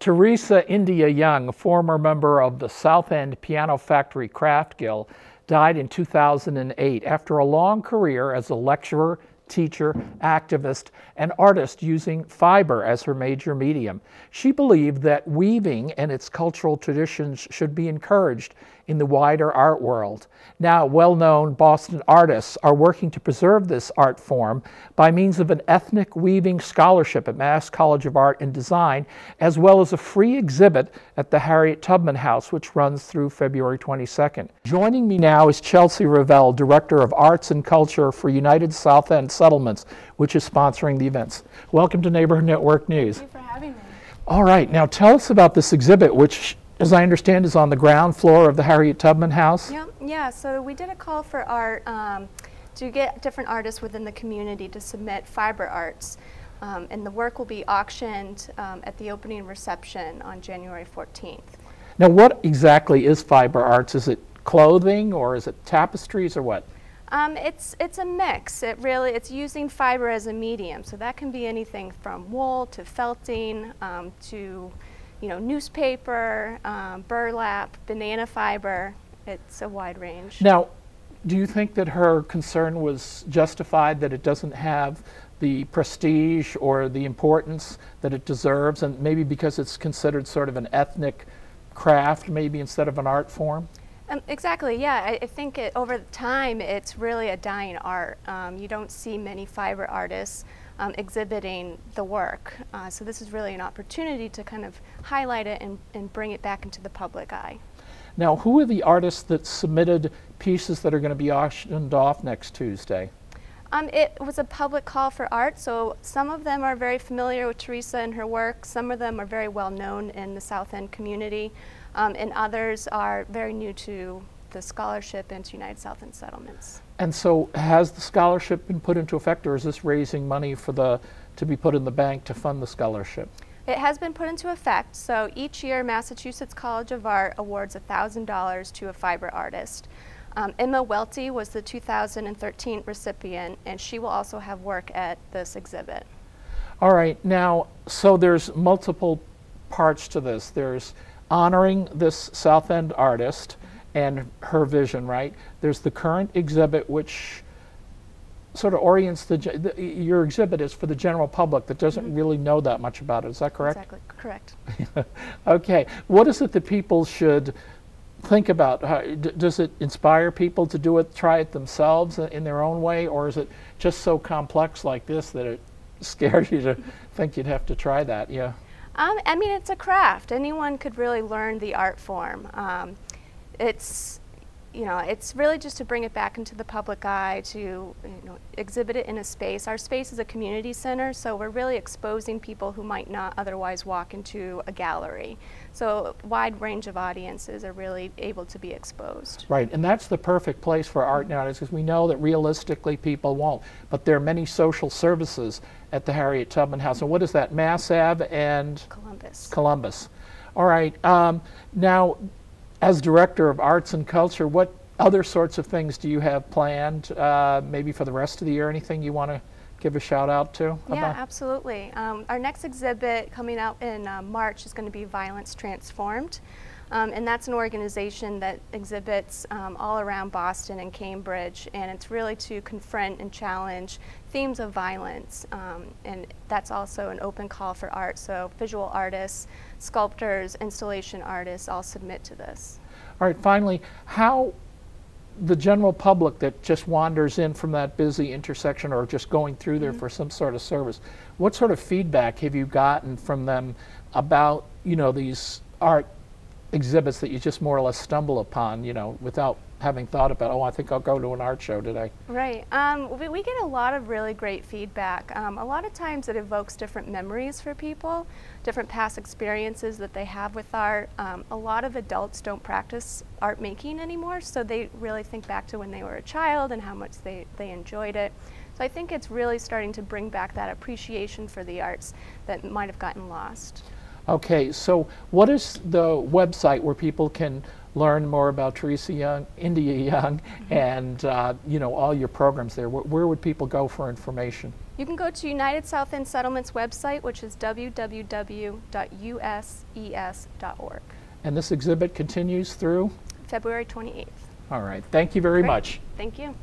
Teresa India Young, a former member of the South End Piano Factory Craft Guild, died in 2008 after a long career as a lecturer, teacher, activist, and artist using fiber as her major medium. She believed that weaving and its cultural traditions should be encouraged in the wider art world. Now, well-known Boston artists are working to preserve this art form by means of an ethnic weaving scholarship at Mass College of Art and Design, as well as a free exhibit at the Harriet Tubman House, which runs through February 22nd. Joining me now is Chelsea Revell, Director of Arts and Culture for United South End Settlements, which is sponsoring the events. Welcome to Neighborhood Network News. Thank you for having me. All right, now tell us about this exhibit, which, as I understand, is on the ground floor of the Harriet Tubman House. Yeah, so we did a call for art to get different artists within the community to submit fiber arts. And the work will be auctioned at the opening reception on January 14th. Now, what exactly is fiber arts? Is it clothing, or is it tapestries, or what? It's a mix. It's using fiber as a medium. So that can be anything from wool to felting to newspaper, burlap, banana fiber. It's a wide range. Now, do you think that her concern was justified, that it doesn't have the prestige or the importance that it deserves, and maybe because it's considered sort of an ethnic craft, maybe instead of an art form? Exactly, yeah. I think over time it's really a dying art. You don't see many fiber artists exhibiting the work. So this is really an opportunity to kind of highlight it and bring it back into the public eye. Now, who are the artists that submitted pieces that are going to be auctioned off next Tuesday? It was a public call for art, so some of them are very familiar with Teresa and her work. Some of them are very well known in the South End community, and others are very new to the scholarship and to United South End Settlements. And so has the scholarship been put into effect, or is this raising money for to be put in the bank to fund the scholarship? It has been put into effect, so each year Massachusetts College of Art awards $1,000 to a fiber artist. Emma Welty was the 2013 recipient, and she will also have work at this exhibit. All right, now, so there's multiple parts to this. There's honoring this South End artist and her vision, right? There's the current exhibit, which sort of orients your exhibit is for the general public that doesn't really know that much about it. Is that correct? Exactly, correct. Okay, what is it that people should think about? Does it inspire people to do it, try it themselves in their own way, or is it just so complex like this that it scares you to think you'd have to try that? Yeah. I mean, it's a craft. Anyone could really learn the art form. It's really just to bring it back into the public eye, to exhibit it in a space. Our space is a community center, so we're really exposing people who might not otherwise walk into a gallery. So a wide range of audiences are really able to be exposed. Right, and that's the perfect place for art nowadays, because we know that realistically people won't. But there are many social services at the Harriet Tubman House. And what is that, Mass Ave and? Columbus. Columbus. All right, now, as Director of Arts and Culture, what other sorts of things do you have planned, maybe for the rest of the year? Anything you want to give a shout out to? Yeah, absolutely. Our next exhibit coming out in March is going to be Violence Transformed. And that's an organization that exhibits all around Boston and Cambridge, and it's really to confront and challenge themes of violence. And that's also an open call for art, so visual artists, sculptors, installation artists all submit to this. All right, finally, how the general public that just wanders in from that busy intersection or just going through there for some sort of service, what sort of feedback have you gotten from them about, these art exhibits that you just more or less stumble upon, without having thought about, oh, I think I'll go to an art show today? Right. We get a lot of really great feedback. A lot of times it evokes different memories for people, different past experiences that they have with art. A lot of adults don't practice art making anymore, so they really think back to when they were a child and how much they enjoyed it. So I think it's really starting to bring back that appreciation for the arts that might have gotten lost. Okay, so what is the website where people can learn more about Teresa Young, India Young, and you know, all your programs there, where would people go for information? You can go to United South End Settlement's website, which is www.uses.org. And this exhibit continues through? February 28th. All right. Thank you very much. Thank you.